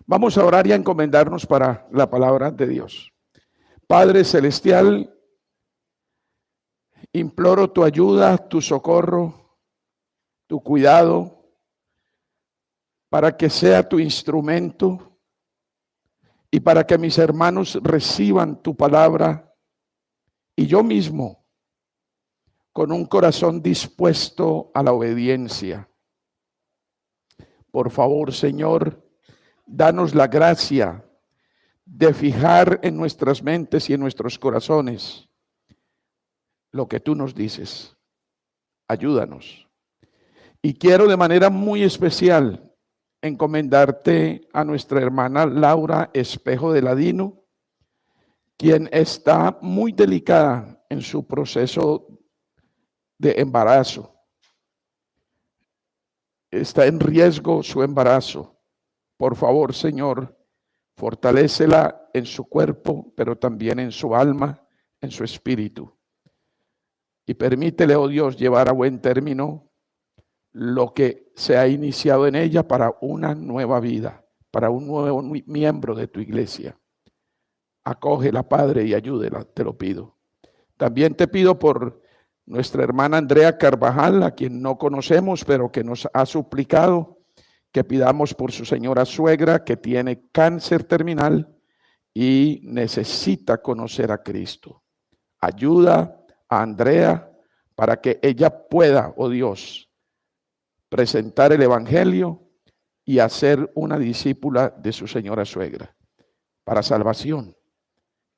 Vamos a orar y a encomendarnos para la palabra de Dios. Padre celestial, imploro tu ayuda, tu socorro, tu cuidado, para que sea tu instrumento y para que mis hermanos reciban tu palabra y yo mismo con un corazón dispuesto a la obediencia. Por favor, Señor, danos la gracia de fijar en nuestras mentes y en nuestros corazones lo que tú nos dices. Ayúdanos. Y quiero de manera muy especial encomendarte a nuestra hermana Laura Espejo de Ladino, quien está muy delicada en su proceso de embarazo. Está en riesgo su embarazo. Por favor, Señor, fortalécela en su cuerpo, pero también en su alma, en su espíritu. Y permítele, oh Dios, llevar a buen término lo que se ha iniciado en ella para una nueva vida, para un nuevo miembro de tu iglesia. Acógela, Padre, y ayúdela, te lo pido. También te pido por nuestra hermana Andrea Carvajal, a quien no conocemos, pero que nos ha suplicado que pidamos por su señora suegra, que tiene cáncer terminal y necesita conocer a Cristo. Ayuda a Andrea para que ella pueda, oh Dios, presentar el evangelio y hacer una discípula de su señora suegra para salvación.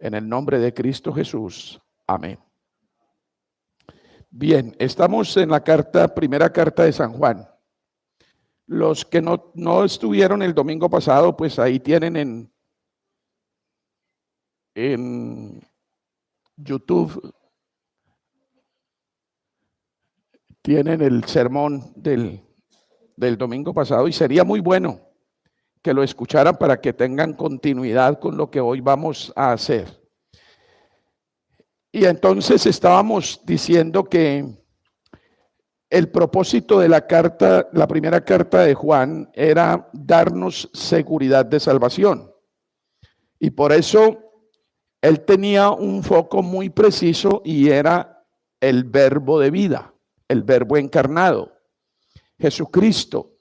En el nombre de Cristo Jesús. Amén. Bien, estamos en la primera carta de San Juan. Los que no estuvieron el domingo pasado, pues ahí tienen en YouTube, tienen el sermón del domingo pasado, y sería muy bueno que lo escucharan para que tengan continuidad con lo que hoy vamos a hacer. Y entonces estábamos diciendo que el propósito de la primera carta de Juan, era darnos seguridad de salvación. Y por eso él tenía un foco muy preciso y era el verbo de vida, el verbo encarnado, Jesucristo,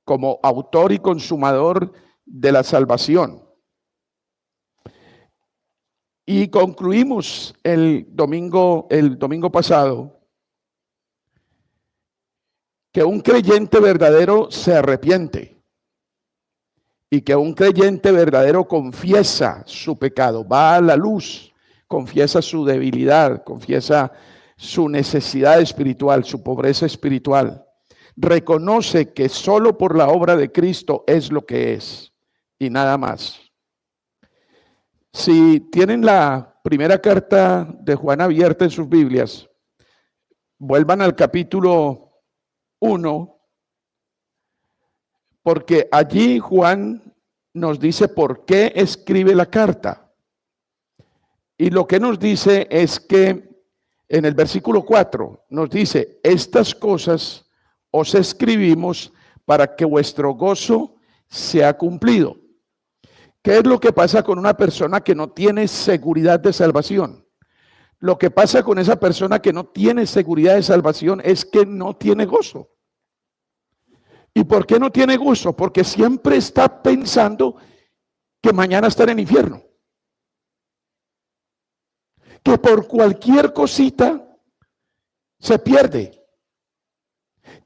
como autor y consumador de la salvación. Y concluimos el domingo pasado que un creyente verdadero se arrepiente y que un creyente verdadero confiesa su pecado, va a la luz, confiesa su debilidad, confiesa su necesidad espiritual, su pobreza espiritual, reconoce que solo por la obra de Cristo es lo que es y nada más. Si tienen la primera carta de Juan abierta en sus Biblias, vuelvan al capítulo 1, porque allí Juan nos dice por qué escribe la carta. Y lo que nos dice es que en el versículo 4 nos dice: estas cosas os escribimos para que vuestro gozo sea cumplido. ¿Qué es lo que pasa con una persona que no tiene seguridad de salvación? Lo que pasa con esa persona que no tiene seguridad de salvación es que no tiene gozo. ¿Y por qué no tiene gozo? Porque siempre está pensando que mañana está en el infierno. Que por cualquier cosita se pierde.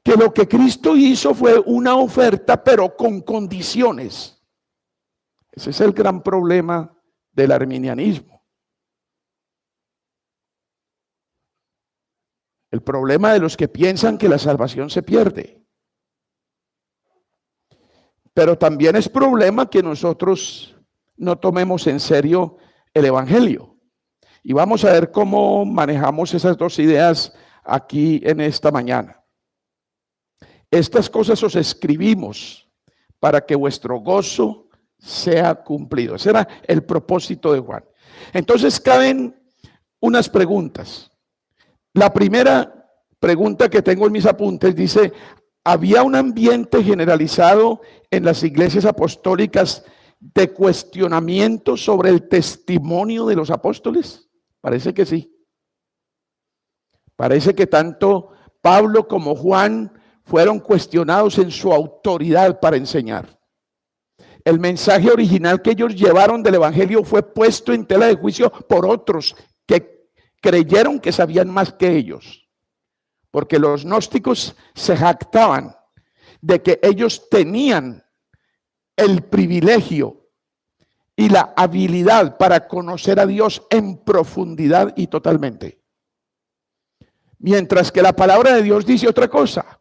Que lo que Cristo hizo fue una oferta, pero con condiciones. Ese es el gran problema del arminianismo. El problema de los que piensan que la salvación se pierde. Pero también es problema que nosotros no tomemos en serio el evangelio. Y vamos a ver cómo manejamos esas dos ideas aquí en esta mañana. Estas cosas os escribimos para que vuestro gozo sea cumplido. Ese era el propósito de Juan. Entonces caben unas preguntas. La primera pregunta que tengo en mis apuntes dice: había un ambiente generalizado en las iglesias apostólicas de cuestionamiento sobre el testimonio de los apóstoles. Parece que sí. Parece que tanto Pablo como Juan fueron cuestionados en su autoridad para enseñar. El mensaje original que ellos llevaron del evangelio fue puesto en tela de juicio por otros que creyeron que sabían más que ellos. Porque los gnósticos se jactaban de que ellos tenían el privilegio y la habilidad para conocer a Dios en profundidad y totalmente. Mientras que la palabra de Dios dice otra cosa.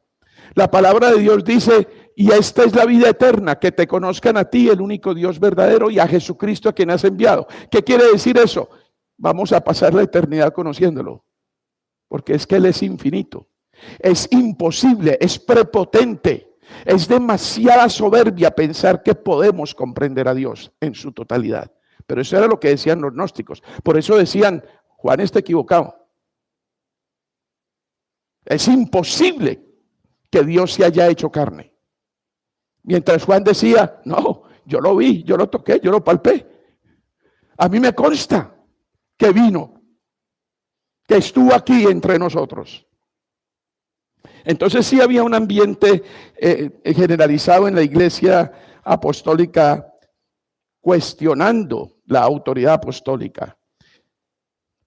La palabra de Dios dice, y esta es la vida eterna, que te conozcan a ti, el único Dios verdadero, y a Jesucristo a quien has enviado. ¿Qué quiere decir eso? Vamos a pasar la eternidad conociéndolo, porque es que Él es infinito. Es imposible, es prepotente, es demasiada soberbia pensar que podemos comprender a Dios en su totalidad. Pero eso era lo que decían los gnósticos. Por eso decían, Juan está equivocado. Es imposible que Dios se haya hecho carne. Mientras Juan decía, no, yo lo vi, yo lo toqué, yo lo palpé. A mí me consta que vino, que estuvo aquí entre nosotros. Entonces sí había un ambiente generalizado en la iglesia apostólica cuestionando la autoridad apostólica.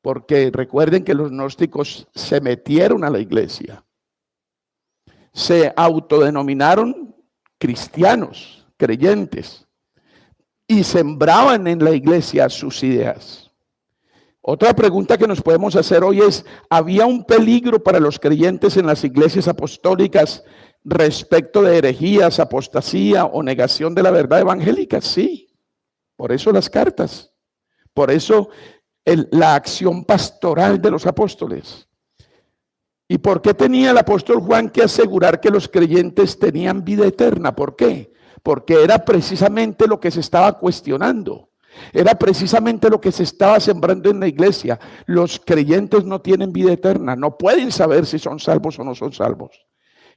Porque recuerden que los gnósticos se metieron a la iglesia. Se autodenominaron cristianos, creyentes, y sembraban en la iglesia sus ideas. Otra pregunta que nos podemos hacer hoy es, ¿había un peligro para los creyentes en las iglesias apostólicas respecto de herejías, apostasía o negación de la verdad evangélica? Sí, por eso las cartas, por eso la acción pastoral de los apóstoles. ¿Y por qué tenía el apóstol Juan que asegurar que los creyentes tenían vida eterna? ¿Por qué? Porque era precisamente lo que se estaba cuestionando. Era precisamente lo que se estaba sembrando en la iglesia. Los creyentes no tienen vida eterna, no pueden saber si son salvos o no son salvos.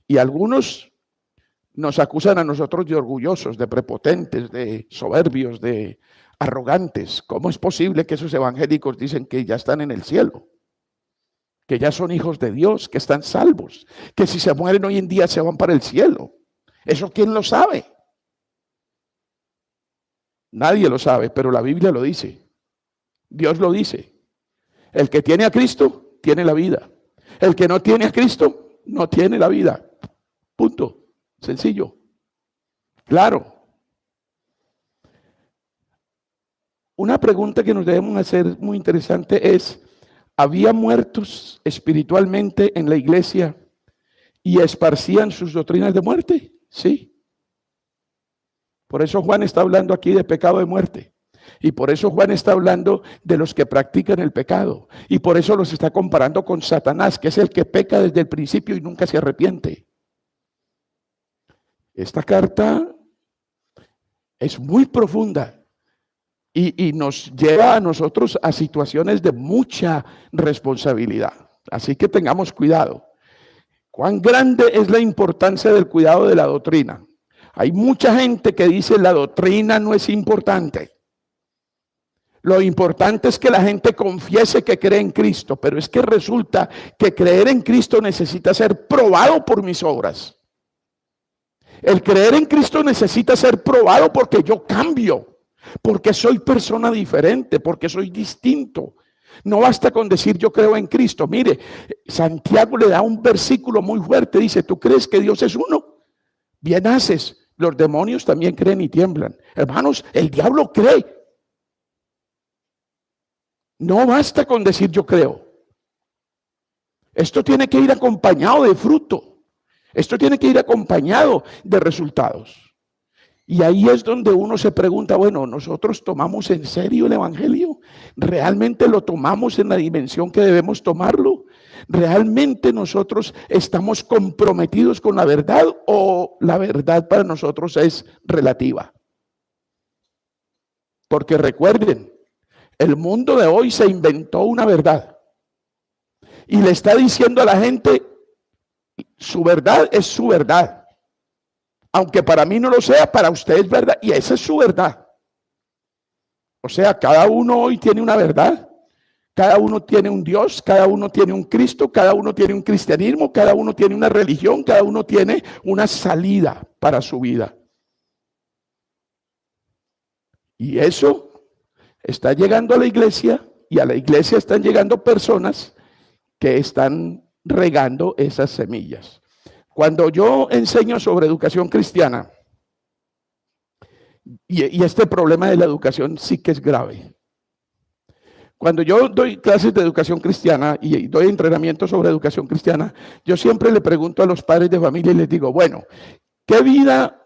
Y algunos nos acusan a nosotros de orgullosos, de prepotentes, de soberbios, de arrogantes. ¿Cómo es posible que esos evangélicos dicen que ya están en el cielo? Que ya son hijos de Dios, que están salvos, que si se mueren hoy en día se van para el cielo. ¿Eso quién lo sabe? Nadie lo sabe, pero la Biblia lo dice. Dios lo dice. El que tiene a Cristo, tiene la vida. El que no tiene a Cristo, no tiene la vida. Punto. Sencillo. Claro. Una pregunta que nos debemos hacer muy interesante es, ¿había muertos espiritualmente en la iglesia y esparcían sus doctrinas de muerte? Sí. Por eso Juan está hablando aquí de pecado de muerte. Y por eso Juan está hablando de los que practican el pecado. Y por eso los está comparando con Satanás, que es el que peca desde el principio y nunca se arrepiente. Esta carta es muy profunda y nos lleva a nosotros a situaciones de mucha responsabilidad. Así que tengamos cuidado. ¿Cuán grande es la importancia del cuidado de la doctrina? Hay mucha gente que dice la doctrina no es importante. Lo importante es que la gente confiese que cree en Cristo, pero es que resulta que creer en Cristo necesita ser probado por mis obras. El creer en Cristo necesita ser probado porque yo cambio, porque soy persona diferente, porque soy distinto. No basta con decir yo creo en Cristo. Mire, Santiago le da un versículo muy fuerte, dice, ¿tú crees que Dios es uno? Bien haces. Los demonios también creen y tiemblan. Hermanos, el diablo cree. No basta con decir yo creo. Esto tiene que ir acompañado de fruto. Esto tiene que ir acompañado de resultados. Y ahí es donde uno se pregunta, bueno, ¿nosotros tomamos en serio el evangelio? ¿Realmente lo tomamos en la dimensión que debemos tomarlo? ¿Realmente nosotros estamos comprometidos con la verdad o la verdad para nosotros es relativa? Porque recuerden, el mundo de hoy se inventó una verdad y le está diciendo a la gente, su verdad es su verdad. Aunque para mí no lo sea, para usted es verdad. Y esa es su verdad. O sea, cada uno hoy tiene una verdad. Cada uno tiene un Dios, cada uno tiene un Cristo, cada uno tiene un cristianismo, cada uno tiene una religión, cada uno tiene una salida para su vida. Y eso está llegando a la iglesia, y a la iglesia están llegando personas que están regando esas semillas. Cuando yo enseño sobre educación cristiana, y este problema de la educación sí que es grave. Cuando yo doy clases de educación cristiana y doy entrenamiento sobre educación cristiana, yo siempre le pregunto a los padres de familia y les digo, bueno, ¿qué vida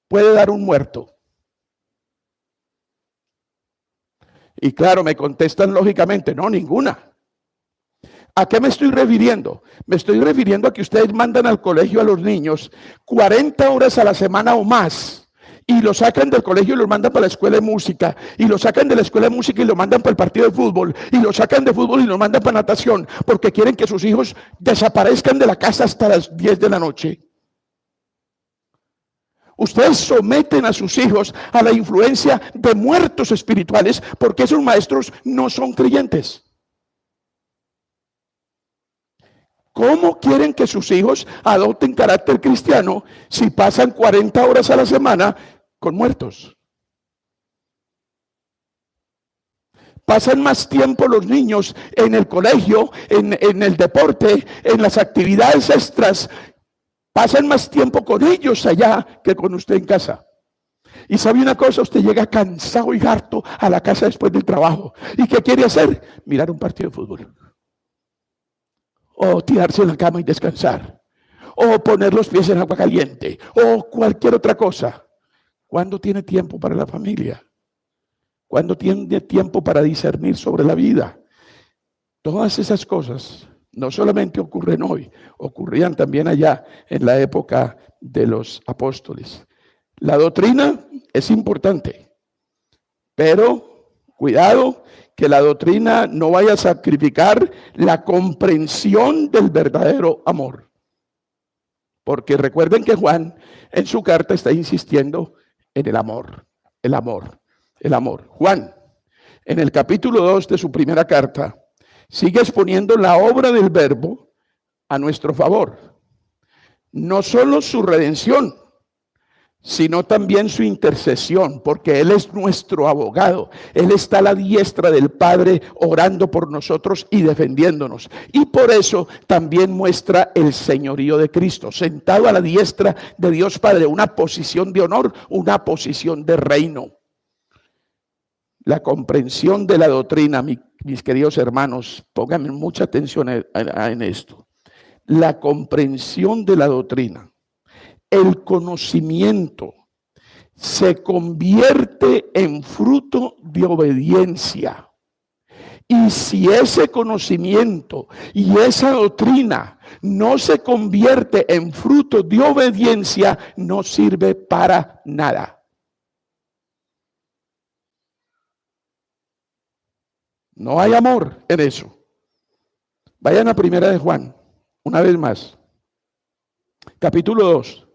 puede dar un muerto? Y claro, me contestan lógicamente, no, ninguna. ¿A qué me estoy refiriendo? Me estoy refiriendo a que ustedes mandan al colegio a los niños 40 horas a la semana o más, y lo sacan del colegio y los mandan para la escuela de música, y lo sacan de la escuela de música y lo mandan para el partido de fútbol, y lo sacan de fútbol y lo mandan para natación, porque quieren que sus hijos desaparezcan de la casa hasta las 10 de la noche. Ustedes someten a sus hijos a la influencia de muertos espirituales, porque esos maestros no son creyentes. ¿Cómo quieren que sus hijos adopten carácter cristiano si pasan 40 horas a la semana con muertos? Pasan más tiempo los niños en el colegio, en el deporte, en las actividades extras. Pasan más tiempo con ellos allá que con usted en casa. Y sabe una cosa, usted llega cansado y harto a la casa después del trabajo. ¿Y qué quiere hacer? Mirar un partido de fútbol. O tirarse en la cama y descansar, o poner los pies en agua caliente, o cualquier otra cosa. ¿Cuándo tiene tiempo para la familia? ¿Cuándo tiene tiempo para discernir sobre la vida? Todas esas cosas no solamente ocurren hoy, ocurrían también allá en la época de los apóstoles. La doctrina es importante, pero cuidado que la doctrina no vaya a sacrificar la comprensión del verdadero amor. Porque recuerden que Juan en su carta está insistiendo en el amor, el amor, el amor. Juan, en el capítulo 2 de su primera carta, sigue exponiendo la obra del Verbo a nuestro favor. No solo su redención, sino también su intercesión, porque Él es nuestro abogado. Él está a la diestra del Padre orando por nosotros y defendiéndonos. Y por eso también muestra el señorío de Cristo, sentado a la diestra de Dios Padre, una posición de honor, una posición de reino. La comprensión de la doctrina, mis queridos hermanos, pónganme mucha atención en esto. La comprensión de la doctrina, el conocimiento, se convierte en fruto de obediencia. Y si ese conocimiento y esa doctrina no se convierte en fruto de obediencia, no sirve para nada. No hay amor en eso. Vayan a Primera de Juan, una vez más. Capítulo 2.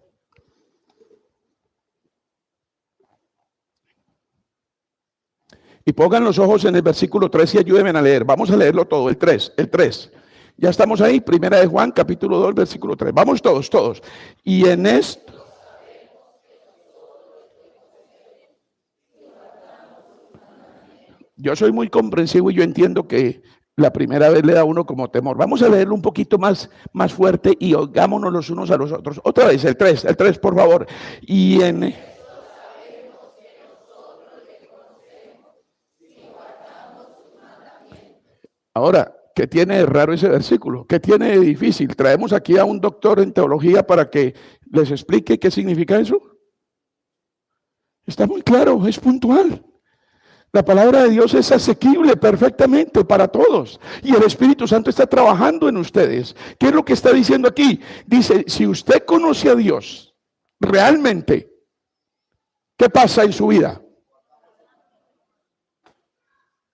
Y pongan los ojos en el versículo 3 y ayúdenme a leer. Vamos a leerlo todo, el 3. Ya estamos ahí, Primera de Juan, capítulo 2, versículo 3. Vamos todos. Y en esto... Yo soy muy comprensivo y yo entiendo que la primera vez le da a uno como temor. Vamos a leerlo un poquito más fuerte y oigámonos los unos a los otros. Otra vez, el 3, por favor. Y en... Ahora, ¿qué tiene de raro ese versículo? ¿Qué tiene de difícil? Traemos aquí a un doctor en teología para que les explique qué significa eso. Está muy claro, es puntual. La palabra de Dios es asequible perfectamente para todos. Y el Espíritu Santo está trabajando en ustedes. ¿Qué es lo que está diciendo aquí? Dice, si usted conoce a Dios realmente, ¿qué pasa en su vida?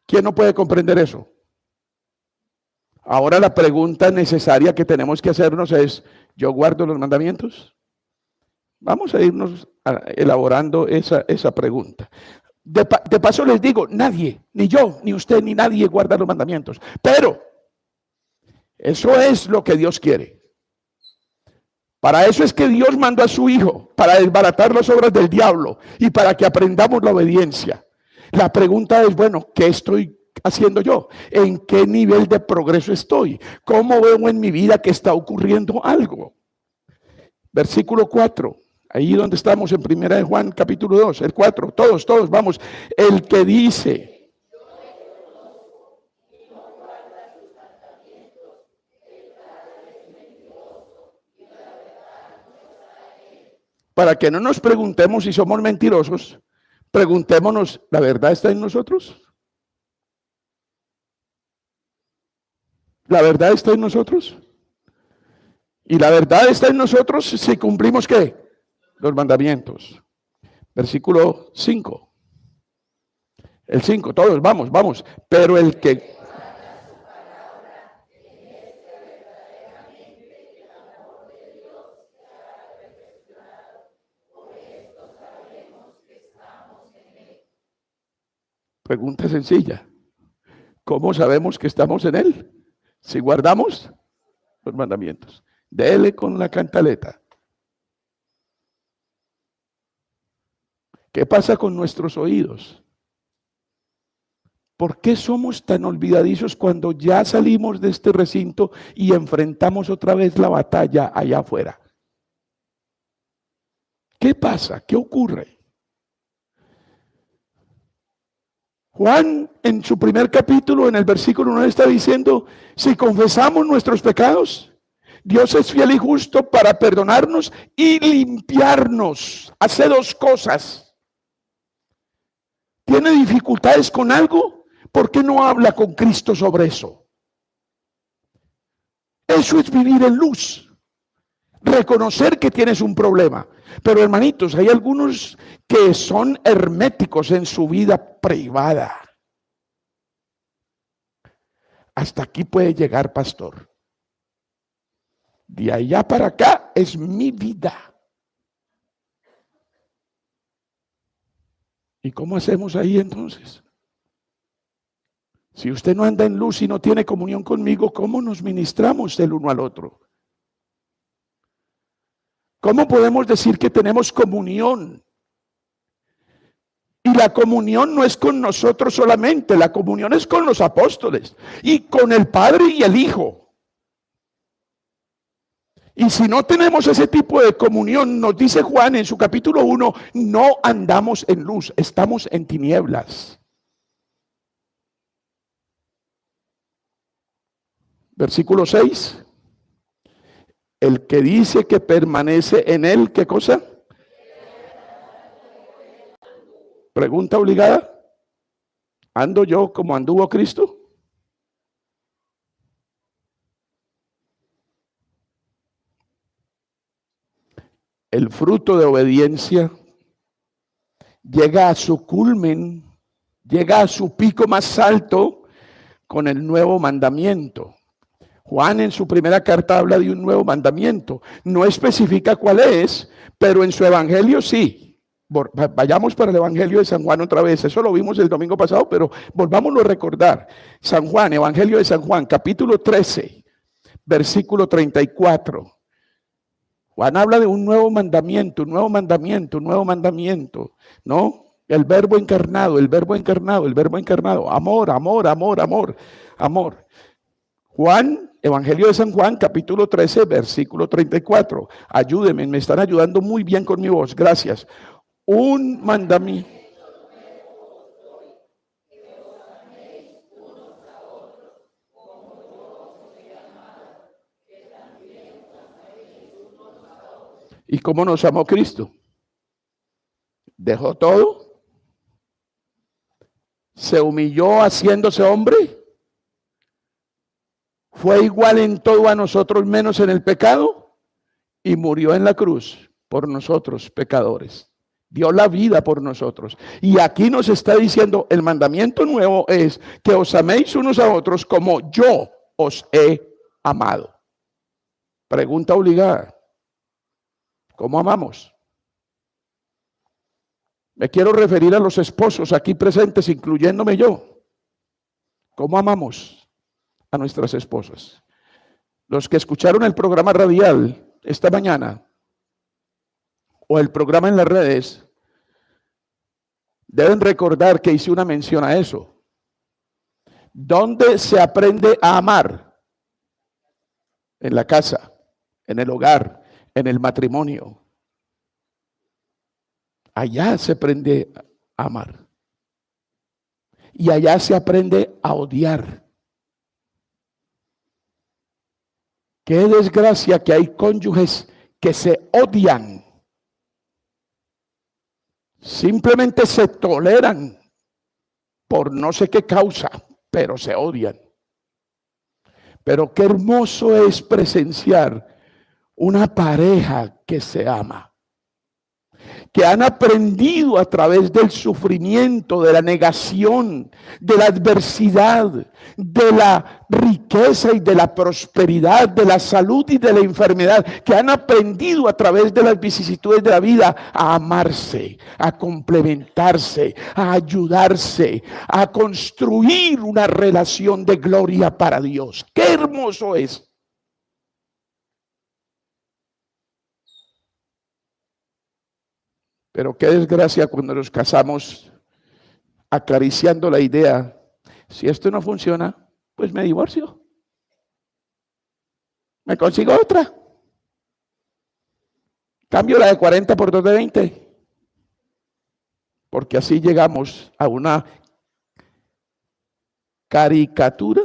¿Quién no puede comprender eso? Ahora la pregunta necesaria que tenemos que hacernos es, ¿yo guardo los mandamientos? Vamos a irnos elaborando esa pregunta. De paso les digo, nadie, ni yo, ni usted, ni nadie guarda los mandamientos. Pero eso es lo que Dios quiere. Para eso es que Dios mandó a su Hijo, para desbaratar las obras del diablo y para que aprendamos la obediencia. La pregunta es, bueno, ¿qué estoy haciendo yo? ¿En qué nivel de progreso estoy? ¿Cómo veo en mi vida que está ocurriendo algo? Versículo 4. Ahí donde estamos en Primera de Juan, capítulo 2, el 4, todos, vamos. El que dice, para que no nos preguntemos si somos mentirosos, preguntémonos, ¿la verdad está en nosotros? ¿La verdad está en nosotros? Y la verdad está en nosotros si cumplimos ¿qué? Los mandamientos. Versículo 5. El 5, todos, vamos. Pero el que... Pregunta sencilla. ¿Cómo sabemos que estamos en él? Si guardamos los mandamientos. Dele con la cantaleta. ¿Qué pasa con nuestros oídos? ¿Por qué somos tan olvidadizos cuando ya salimos de este recinto y enfrentamos otra vez la batalla allá afuera? ¿Qué pasa? ¿Qué ocurre? Juan, en su primer capítulo, en el versículo 9, está diciendo, si confesamos nuestros pecados, Dios es fiel y justo para perdonarnos y limpiarnos. Hace dos cosas. ¿Tiene dificultades con algo? ¿Por qué no habla con Cristo sobre eso? Eso es vivir en luz. Reconocer que tienes un problema. Pero hermanitos, hay algunos que son herméticos en su vida privada. Hasta aquí puede llegar, pastor. De allá para acá es mi vida. ¿Y cómo hacemos ahí entonces? Si usted no anda en luz y no tiene comunión conmigo, ¿cómo nos ministramos el uno al otro? ¿Cómo podemos decir que tenemos comunión? Y la comunión no es con nosotros solamente, la comunión es con los apóstoles y con el Padre y el Hijo. Y si no tenemos ese tipo de comunión, nos dice Juan en su capítulo 1, no andamos en luz, estamos en tinieblas. Versículo 6. El que dice que permanece en él, ¿qué cosa? Pregunta obligada. ¿Ando yo como anduvo Cristo? El fruto de obediencia llega a su culmen, llega a su pico más alto con el nuevo mandamiento. Juan en su primera carta habla de un nuevo mandamiento. No especifica cuál es, pero en su evangelio sí. Vayamos para el evangelio de San Juan otra vez. Eso lo vimos el domingo pasado, pero volvámoslo a recordar. San Juan, evangelio de San Juan, capítulo 13, versículo 34. Juan habla de un nuevo mandamiento, ¿no? El verbo encarnado, amor. Juan, Evangelio de San Juan, capítulo 13, versículo 34. Ayúdenme, me están ayudando muy bien con mi voz, gracias. Un mandamiento. ¿Y cómo nos amó Cristo? Dejó todo, se humilló haciéndose hombre, fue igual en todo a nosotros menos en el pecado y murió en la cruz por nosotros pecadores. Dio la vida por nosotros. Y aquí nos está diciendo, el mandamiento nuevo es que os améis unos a otros como yo os he amado. Pregunta obligada. ¿Cómo amamos? Me quiero referir a los esposos aquí presentes, incluyéndome yo. ¿Cómo amamos a nuestras esposas? Los que escucharon el programa radial esta mañana o el programa en las redes deben recordar que hice una mención a eso. ¿Dónde se aprende a amar? En la casa, en el hogar, en el matrimonio. Allá se aprende a amar. Y allá se aprende a odiar. Qué desgracia que hay cónyuges que se odian. Simplemente se toleran por no sé qué causa, pero se odian. Pero qué hermoso es presenciar una pareja que se ama, que han aprendido a través del sufrimiento, de la negación, de la adversidad, de la riqueza y de la prosperidad, de la salud y de la enfermedad, que han aprendido a través de las vicisitudes de la vida a amarse, a complementarse, a ayudarse, a construir una relación de gloria para Dios. ¡Qué hermoso es! Pero qué desgracia cuando nos casamos acariciando la idea, si esto no funciona, pues me divorcio. Me consigo otra. Cambio la de 40 por 2 de 20. Porque así llegamos a una caricatura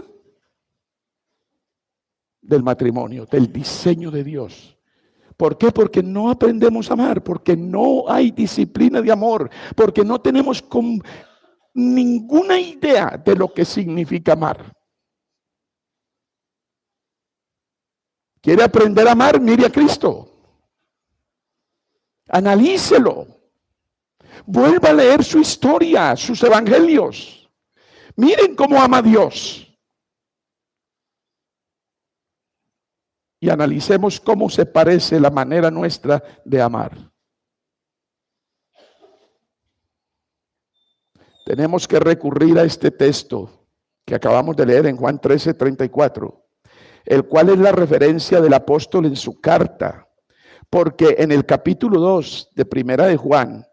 del matrimonio, del diseño de Dios. ¿Por qué? Porque no aprendemos a amar, porque no hay disciplina de amor, porque no tenemos ninguna idea de lo que significa amar. ¿Quiere aprender a amar? Mire a Cristo. Analícelo. Vuelva a leer su historia, sus evangelios. Miren cómo ama a Dios. Y analicemos cómo se parece la manera nuestra de amar. Tenemos que recurrir a este texto que acabamos de leer en Juan 13:34, el cual es la referencia del apóstol en su carta, porque en el capítulo 2 de Primera de Juan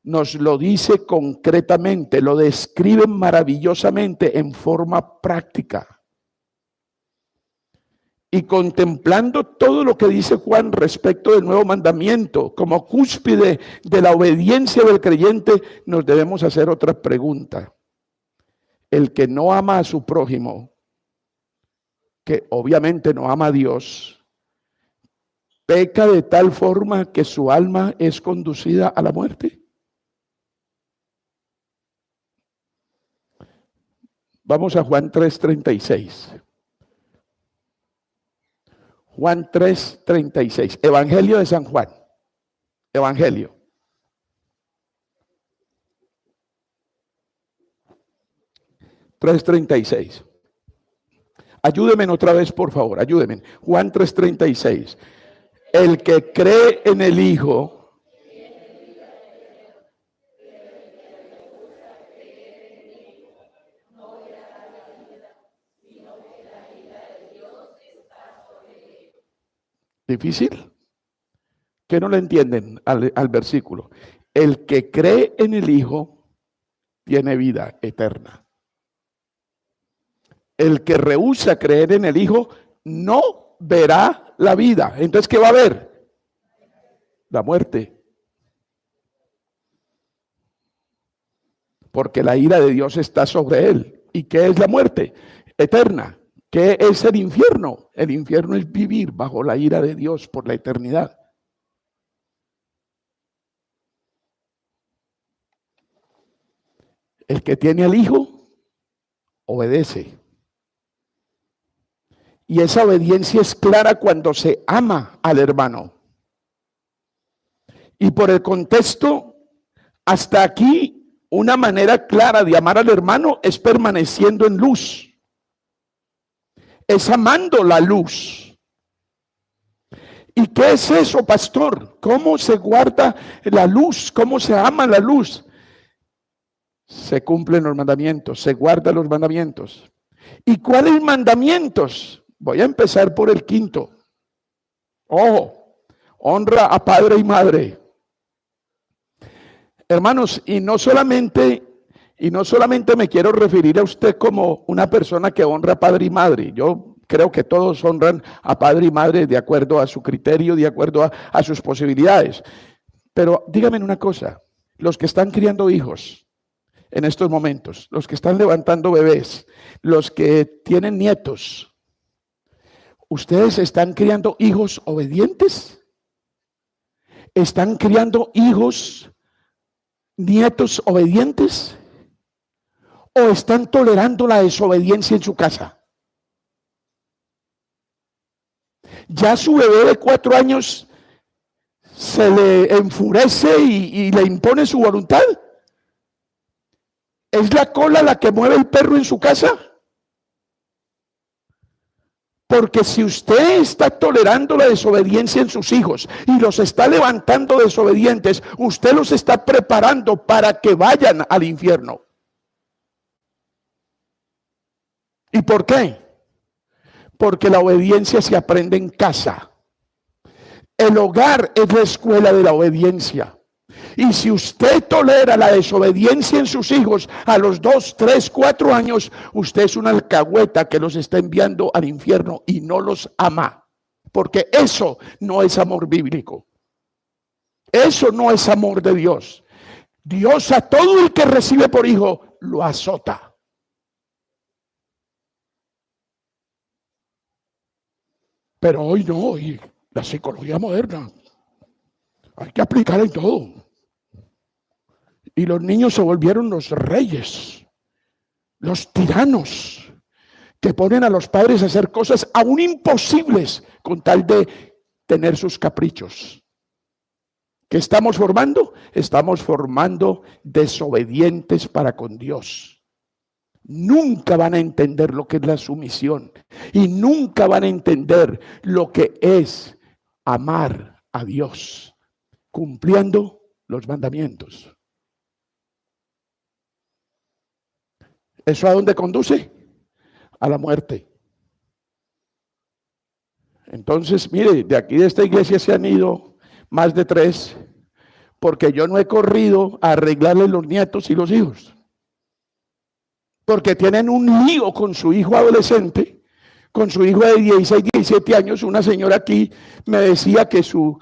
nos lo dice concretamente, lo describe maravillosamente en forma práctica. Y contemplando todo lo que dice Juan respecto del nuevo mandamiento, como cúspide de la obediencia del creyente, nos debemos hacer otra pregunta. El que no ama a su prójimo, que obviamente no ama a Dios, peca de tal forma que su alma es conducida a la muerte. Vamos a Juan 3:36. Juan 3:36, Evangelio de San Juan, Evangelio. (3:36). Ayúdenme otra vez, por favor, ayúdenme. Juan 3:36. El que cree en el Hijo ¿Difícil? ¿Qué no le entienden al versículo? El que cree en el Hijo tiene vida eterna. El que rehúsa creer en el Hijo no verá la vida. Entonces, ¿qué va a ver? La muerte. Porque la ira de Dios está sobre él. ¿Y qué es la muerte? Eterna. ¿Qué es el infierno? El infierno es vivir bajo la ira de Dios por la eternidad. El que tiene al Hijo, obedece. Y esa obediencia es clara cuando se ama al hermano. Y por el contexto, hasta aquí, una manera clara de amar al hermano es permaneciendo en luz. Es amando la luz. ¿Y qué es eso, pastor? ¿Cómo se guarda la luz? ¿Cómo se ama la luz? Se cumplen los mandamientos, se guardan los mandamientos. ¿Y cuáles mandamientos? Voy a empezar por el quinto. Ojo, honra a padre y madre. Hermanos, y no solamente me quiero referir a usted como una persona que honra a padre y madre. Yo creo que todos honran a padre y madre de acuerdo a su criterio, de acuerdo a sus posibilidades. Pero dígame una cosa, los que están criando hijos en estos momentos, los que están levantando bebés, los que tienen nietos, ¿ustedes están criando hijos obedientes? ¿Están criando nietos obedientes? ¿O están tolerando la desobediencia en su casa? Ya su bebé de 4 años se le enfurece y le impone su voluntad. ¿Es la cola la que mueve el perro en su casa? Porque si usted está tolerando la desobediencia en sus hijos y los está levantando desobedientes, usted los está preparando para que vayan al infierno. ¿Y por qué? Porque la obediencia se aprende en casa. El hogar es la escuela de la obediencia. Y si usted tolera la desobediencia en sus hijos a los 2, 3, 4 años, usted es una alcahueta que los está enviando al infierno y no los ama. Porque eso no es amor bíblico. Eso no es amor de Dios. Dios a todo el que recibe por hijo lo azota. Pero hoy no, hoy la psicología moderna hay que aplicar en todo. Y los niños se volvieron los reyes, los tiranos, que ponen a los padres a hacer cosas aún imposibles con tal de tener sus caprichos. ¿Qué estamos formando? Estamos formando desobedientes para con Dios. Nunca van a entender lo que es la sumisión y nunca van a entender lo que es amar a Dios, cumpliendo los mandamientos. ¿Eso a dónde conduce? A la muerte. Entonces, mire, de aquí de esta iglesia se han ido más de 3, porque yo no he corrido a arreglarle los nietos y los hijos. Porque tienen un lío con su hijo adolescente, con su hijo de 16, 17 años. Una señora aquí me decía que su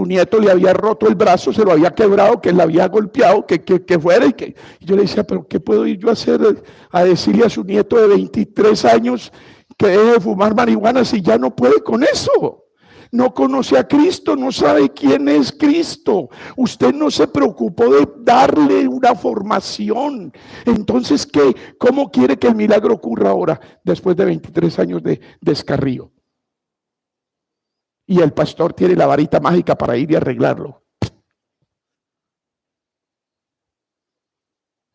nieto le había roto el brazo, se lo había quebrado, que le había golpeado, que fuera. Y yo le decía, pero ¿qué puedo ir yo a hacer? A decirle a su nieto de 23 años que deje de fumar marihuana si ya no puede con eso. No conoce a Cristo, no sabe quién es Cristo. Usted no se preocupó de darle una formación. Entonces, ¿cómo quiere que el milagro ocurra ahora, después de 23 años de descarrío? Y el pastor tiene la varita mágica para ir y arreglarlo.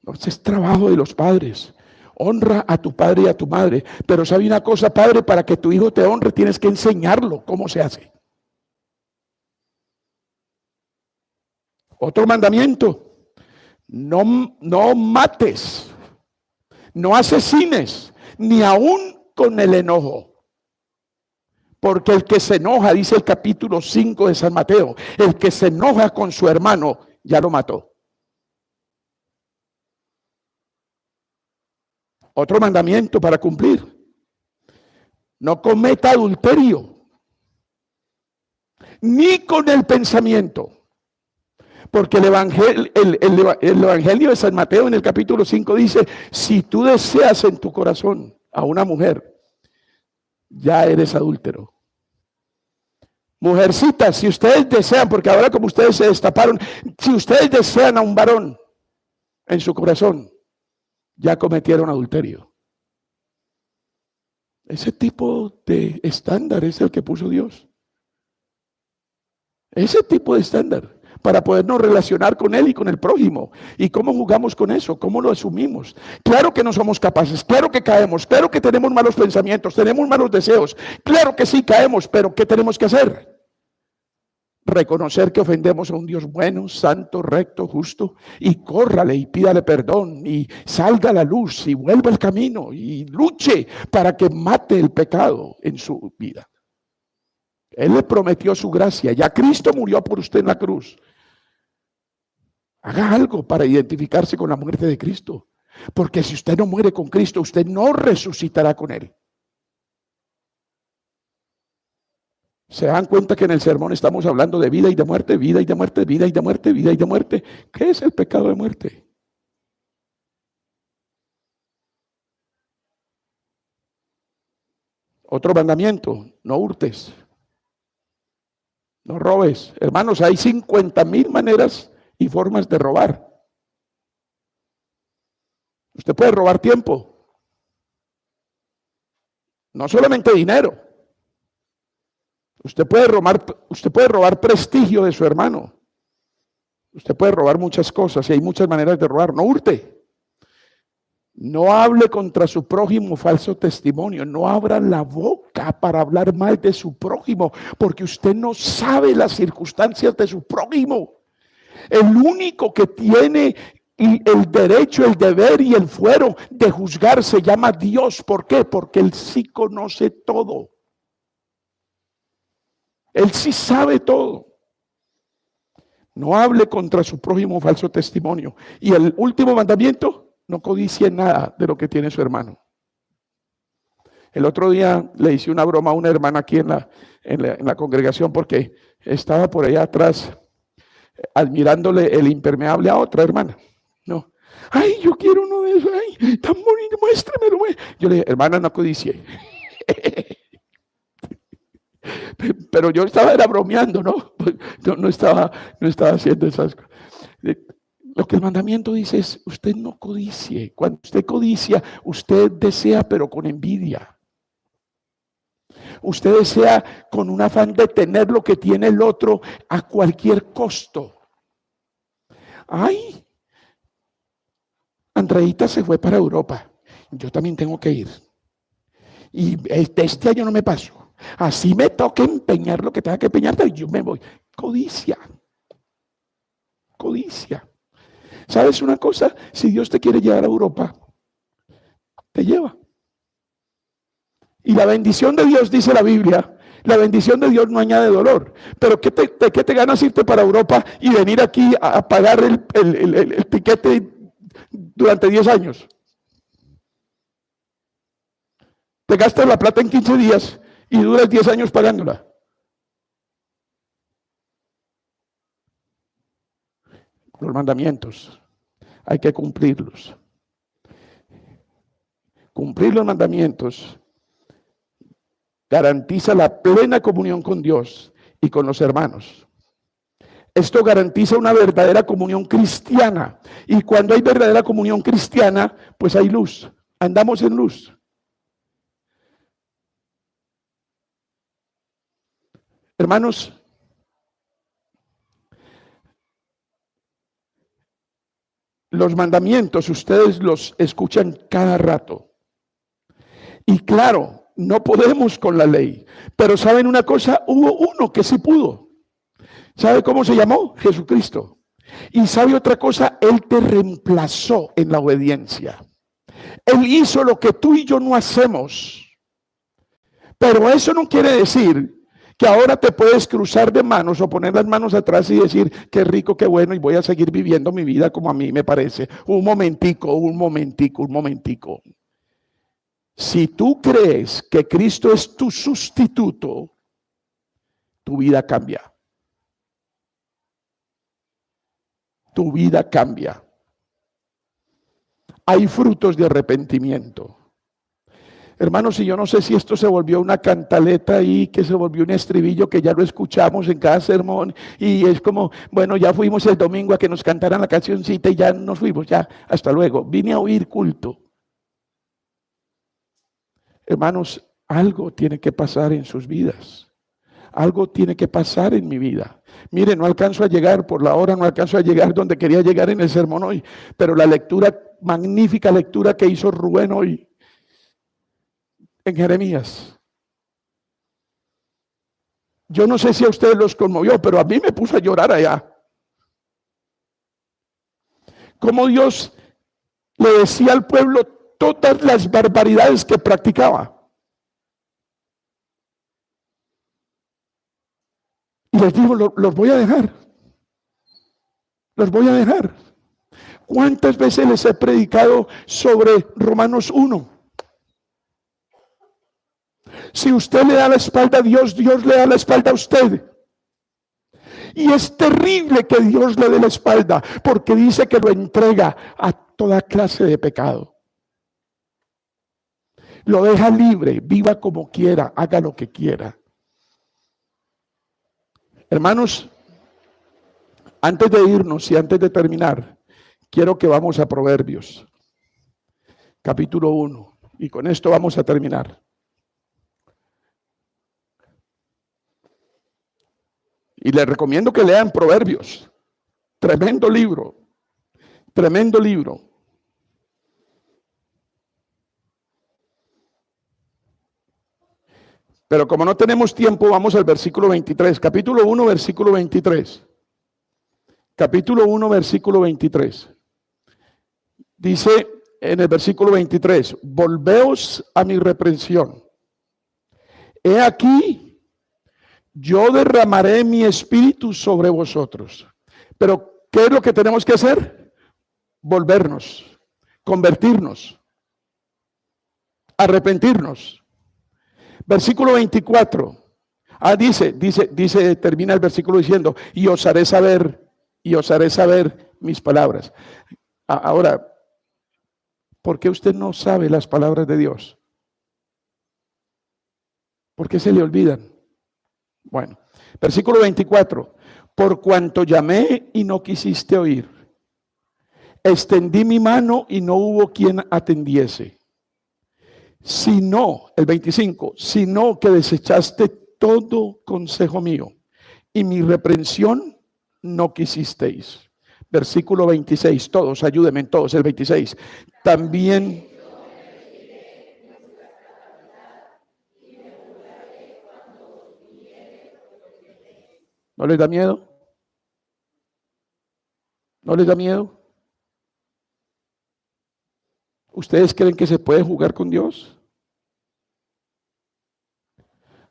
Entonces, es trabajo de los padres. Honra a tu padre y a tu madre. Pero sabe una cosa, padre, para que tu hijo te honre, tienes que enseñarlo cómo se hace. Otro mandamiento: no mates, no asesines, ni aún con el enojo. Porque el que se enoja, dice el capítulo 5 de San Mateo, el que se enoja con su hermano, ya lo mató. Otro mandamiento para cumplir: no cometa adulterio, ni con el pensamiento. Porque el evangelio de San Mateo en el capítulo 5 dice: si tú deseas en tu corazón a una mujer, ya eres adúltero. Mujercitas, si ustedes desean, porque ahora como ustedes se destaparon, si ustedes desean a un varón en su corazón, ya cometieron adulterio. Ese tipo de estándar es el que puso Dios. Ese tipo de estándar para podernos relacionar con Él y con el prójimo. ¿Y cómo jugamos con eso? ¿Cómo lo asumimos? Claro que no somos capaces, claro que caemos, claro que tenemos malos pensamientos, tenemos malos deseos, claro que sí caemos, pero ¿qué tenemos que hacer? reconocer que ofendemos a un Dios bueno, santo, recto, justo, y córrale y pídale perdón y salga a la luz y vuelva al camino y luche para que mate el pecado en su vida. Él le prometió su gracia. Ya Cristo murió por usted en la cruz. Haga algo para identificarse con la muerte de Cristo. Porque si usted no muere con Cristo, usted no resucitará con Él. ¿Se dan cuenta que en el sermón estamos hablando de vida y de muerte, vida y de muerte, vida y de muerte, vida y de muerte? ¿Qué es el pecado de muerte? Otro mandamiento: no hurtes, no robes. Hermanos, hay 50,000 maneras y formas de robar. Usted puede robar tiempo, no solamente dinero. Usted puede robar prestigio de su hermano. Usted puede robar muchas cosas y hay muchas maneras de robar. No hurte. No hable contra su prójimo falso testimonio. No abra la boca para hablar mal de su prójimo, porque usted no sabe las circunstancias de su prójimo. El único que tiene el derecho, el deber y el fuero de juzgar se llama Dios. ¿Por qué? Porque Él sí conoce todo. Él sí sabe todo. No hable contra su prójimo falso testimonio. Y el último mandamiento: no codicie nada de lo que tiene su hermano. El otro día le hice una broma a una hermana aquí en la congregación, porque estaba por allá atrás admirándole el impermeable a otra hermana. No. Ay, yo quiero uno de esos. Ay, tan bonito, muéstremelo. Yo le dije: hermana, no codicie. Pero yo era bromeando, ¿no? No estaba haciendo esas cosas. Lo que el mandamiento dice es: usted no codicie. Cuando usted codicia, usted desea, pero con envidia. Usted desea con un afán de tener lo que tiene el otro a cualquier costo. Ay, Andreita se fue para Europa. Yo también tengo que ir. Y este año no me paso. Así me toca empeñar lo que tenga que empeñar, pero yo me voy. Codicia. Codicia. ¿Sabes una cosa? Si Dios te quiere llevar a Europa, te lleva. Y la bendición de Dios, dice la Biblia, la bendición de Dios no añade dolor. Pero ¿qué te ganas irte para Europa y venir aquí a pagar el tiquete durante 10 años? Te gastas la plata en 15 días y duras 10 años pagándola. Los mandamientos hay que cumplirlos. Cumplir los mandamientos garantiza la plena comunión con Dios y con los hermanos. Esto garantiza una verdadera comunión cristiana. Y cuando hay verdadera comunión cristiana, pues hay luz. Andamos en luz. Hermanos, los mandamientos ustedes los escuchan cada rato. Y claro, no podemos con la ley. Pero ¿saben una cosa? Hubo uno que sí pudo. ¿Sabe cómo se llamó? Jesucristo. Y ¿sabe otra cosa? Él te reemplazó en la obediencia. Él hizo lo que tú y yo no hacemos. Pero eso no quiere decir que ahora te puedes cruzar de manos o poner las manos atrás y decir: qué rico, qué bueno, y voy a seguir viviendo mi vida como a mí me parece. Un momentico. Si tú crees que Cristo es tu sustituto, tu vida cambia. Tu vida cambia. Hay frutos de arrepentimiento. Hermanos, y yo no sé si esto se volvió una cantaleta ahí, que se volvió un estribillo que ya lo escuchamos en cada sermón y es como, bueno, ya fuimos el domingo a que nos cantaran la cancioncita y ya nos fuimos, ya, hasta luego. Vine a oír culto. Hermanos, algo tiene que pasar en sus vidas. Algo tiene que pasar en mi vida. Mire, no alcanzo a llegar por la hora, no alcanzo a llegar donde quería llegar en el sermón hoy, pero la lectura, magnífica lectura que hizo Rubén hoy en Jeremías. Yo no sé si a ustedes los conmovió, pero a mí me puso a llorar allá. Cómo Dios le decía al pueblo todas las barbaridades que practicaba. Y les dijo, los voy a dejar. Los voy a dejar. ¿Cuántas veces les he predicado sobre Romanos 1? Si usted le da la espalda a Dios, Dios le da la espalda a usted. Y es terrible que Dios le dé la espalda, porque dice que lo entrega a toda clase de pecado. Lo deja libre, viva como quiera, haga lo que quiera. Hermanos, antes de irnos y antes de terminar, quiero que vamos a Proverbios, capítulo 1, y con esto vamos a terminar. Y les recomiendo que lean Proverbios. Tremendo libro. Tremendo libro. Pero como no tenemos tiempo, vamos al versículo 23. Capítulo 1, versículo 23. Capítulo 1, versículo 23. Dice en el versículo 23, volveos a mi reprensión. He aquí, yo derramaré mi espíritu sobre vosotros. Pero, ¿qué es lo que tenemos que hacer? Volvernos, convertirnos, arrepentirnos. Versículo 24. Termina el versículo diciendo, y os haré saber mis palabras. Ahora, ¿por qué usted no sabe las palabras de Dios? ¿Por qué se le olvidan? Bueno, versículo 24. Por cuanto llamé y no quisiste oír, extendí mi mano y no hubo quien atendiese. Sino, el 25, sino que desechaste todo consejo mío y mi reprensión no quisisteis. Versículo 26, todos, ayúdenme todos, el 26. También... ¿No les da miedo? ¿No les da miedo? ¿Ustedes creen que se puede jugar con Dios?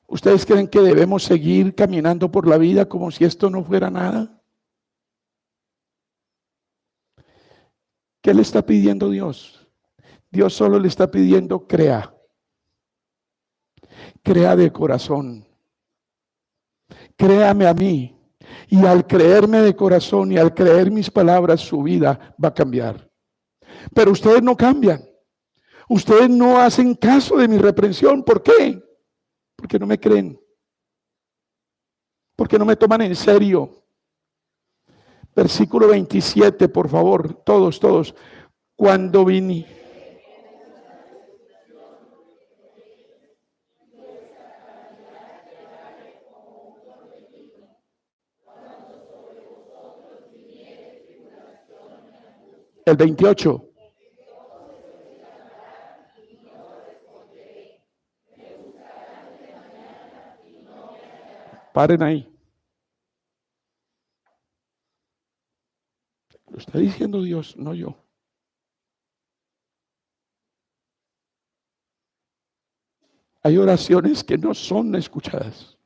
¿Ustedes creen que debemos seguir caminando por la vida como si esto no fuera nada? ¿Qué le está pidiendo Dios? Dios solo le está pidiendo crea. Crea de corazón. Créame a mí. Y al creerme de corazón y al creer mis palabras, su vida va a cambiar. Pero ustedes no cambian. Ustedes no hacen caso de mi reprensión. ¿Por qué? Porque no me creen. Porque no me toman en serio. Versículo 27, por favor, todos. Cuando vine. El 28. Paren ahí. Lo está diciendo Dios, no yo. Hay oraciones que no son escuchadas.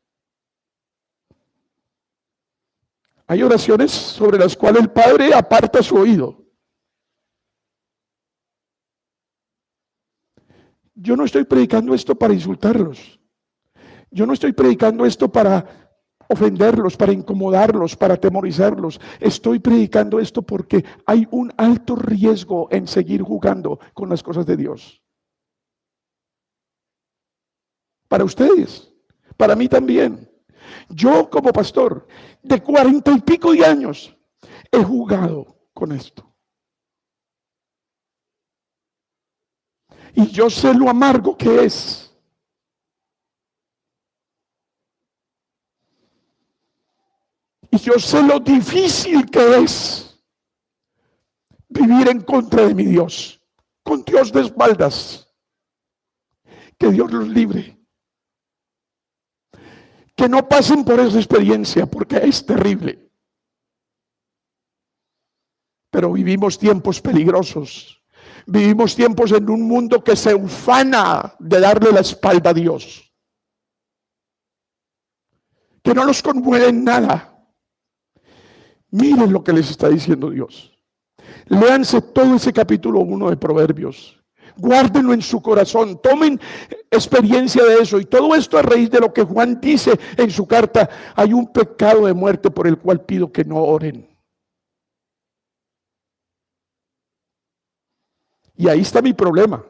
Hay oraciones sobre las cuales el Padre aparta su oído. Yo no estoy predicando esto para insultarlos. Yo no estoy predicando esto para ofenderlos, para incomodarlos, para atemorizarlos. Estoy predicando esto porque hay un alto riesgo en seguir jugando con las cosas de Dios. Para ustedes, para mí también. Yo como pastor de 40 y pico de años he jugado con esto. Y yo sé lo amargo que es. Y yo sé lo difícil que es vivir en contra de mi Dios, con Dios de espaldas. Que Dios los libre. que no pasen por esa experiencia porque es terrible. Pero vivimos tiempos peligrosos. Vivimos tiempos en un mundo que se ufana de darle la espalda a Dios, que no los conmueve en nada. Miren lo que les está diciendo Dios. Léanse todo ese capítulo 1 de Proverbios. Guárdenlo en su corazón. Tomen experiencia de eso. Y todo esto a raíz de lo que Juan dice en su carta. Hay un pecado de muerte por el cual pido que no oren. Y ahí está mi problema.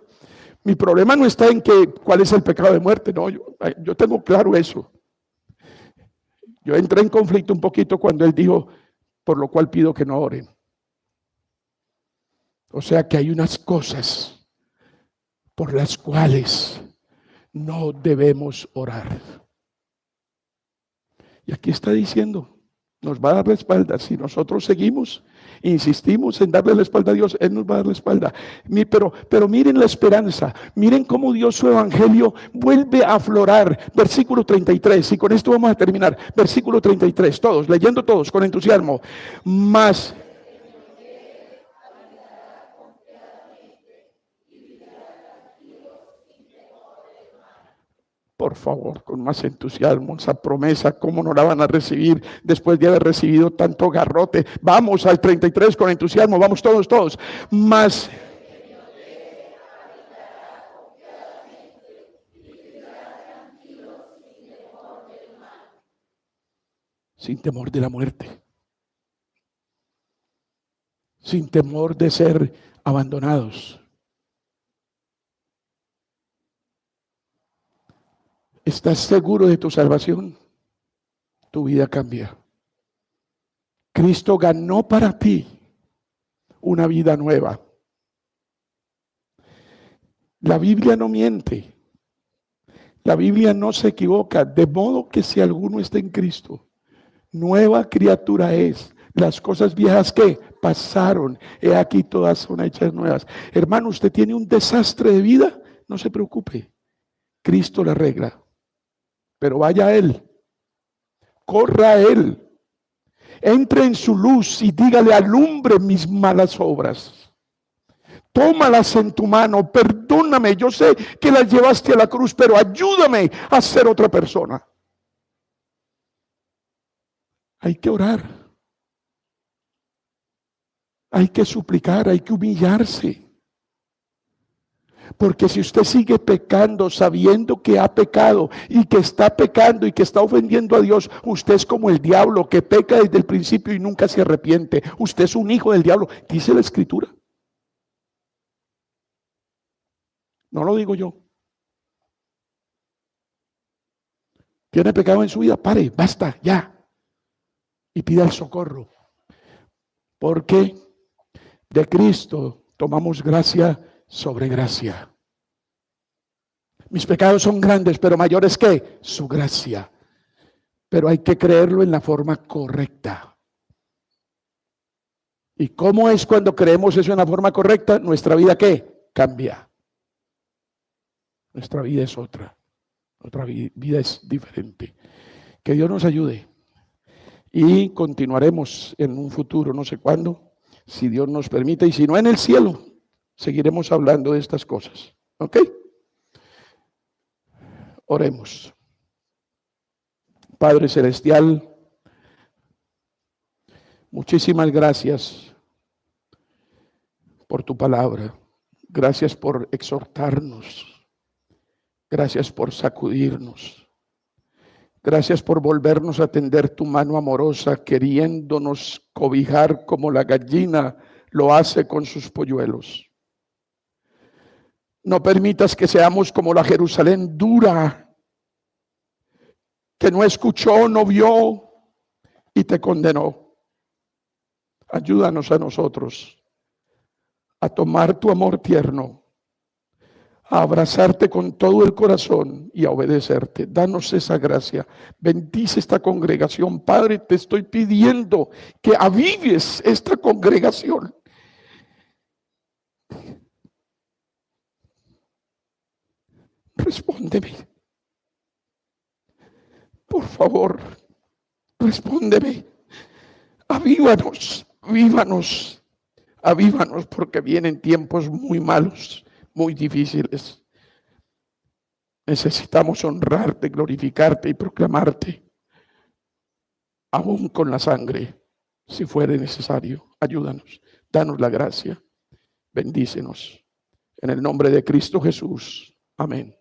Mi problema no está en cuál es el pecado de muerte. No, yo tengo claro eso. Yo entré en conflicto un poquito cuando él dijo, por lo cual pido que no oren. O sea que hay unas cosas por las cuales no debemos orar. Y aquí está diciendo, nos va a dar la espalda. Si nosotros seguimos, insistimos en darle la espalda a Dios, Él nos va a dar la espalda. Pero miren la esperanza, miren cómo Dios su evangelio vuelve a aflorar. Versículo 33, y con esto vamos a terminar. Versículo 33, todos, leyendo todos con entusiasmo. Más. Por favor, con más entusiasmo, esa promesa, ¿cómo no la van a recibir después de haber recibido tanto garrote? Vamos al 33 con entusiasmo, vamos todos. Más. Sin temor de la muerte. Sin temor de ser abandonados. ¿Estás seguro de tu salvación? Tu vida cambia. Cristo ganó para ti una vida nueva. La Biblia no miente. La Biblia no se equivoca. De modo que si alguno está en Cristo, nueva criatura es. Las cosas viejas que pasaron, he aquí todas son hechas nuevas. Hermano, usted tiene un desastre de vida, no se preocupe. Cristo la arregla. Pero vaya a Él. Corra a Él. Entre en su luz y dígale, alumbre mis malas obras. Tómalas en tu mano, perdóname, yo sé que las llevaste a la cruz, pero ayúdame a ser otra persona. Hay que orar. Hay que suplicar, hay que humillarse. Porque si usted sigue pecando, sabiendo que ha pecado y que está pecando y que está ofendiendo a Dios, usted es como el diablo que peca desde el principio y nunca se arrepiente. Usted es un hijo del diablo, dice la Escritura. No lo digo yo. ¿Tiene pecado en su vida? Pare, basta, ya. Y pida el socorro. Porque de Cristo tomamos gracia sobre gracia. Mis pecados son grandes, pero mayores que su gracia. Pero hay que creerlo en la forma correcta. ¿Y cómo es cuando creemos eso en la forma correcta? Nuestra vida, ¿qué? Cambia. Nuestra vida es otra. Otra vida es diferente. Que Dios nos ayude. Y continuaremos en un futuro, no sé cuándo, si Dios nos permite. Y si no, en el cielo, seguiremos hablando de estas cosas. ¿Ok? Oremos. Padre Celestial, muchísimas gracias por tu palabra. Gracias por exhortarnos. Gracias por sacudirnos. Gracias por volvernos a tender tu mano amorosa, queriéndonos cobijar como la gallina lo hace con sus polluelos. No permitas que seamos como la Jerusalén dura, que no escuchó, no vio y te condenó. Ayúdanos a nosotros a tomar tu amor tierno, a abrazarte con todo el corazón y a obedecerte. Danos esa gracia. Bendice esta congregación. Padre, te estoy pidiendo que avives esta congregación. Respóndeme. Por favor, respóndeme. Avívanos, avívanos, avívanos, porque vienen tiempos muy malos, muy difíciles. Necesitamos honrarte, glorificarte y proclamarte, aún con la sangre, si fuere necesario. Ayúdanos, danos la gracia, bendícenos. En el nombre de Cristo Jesús. Amén.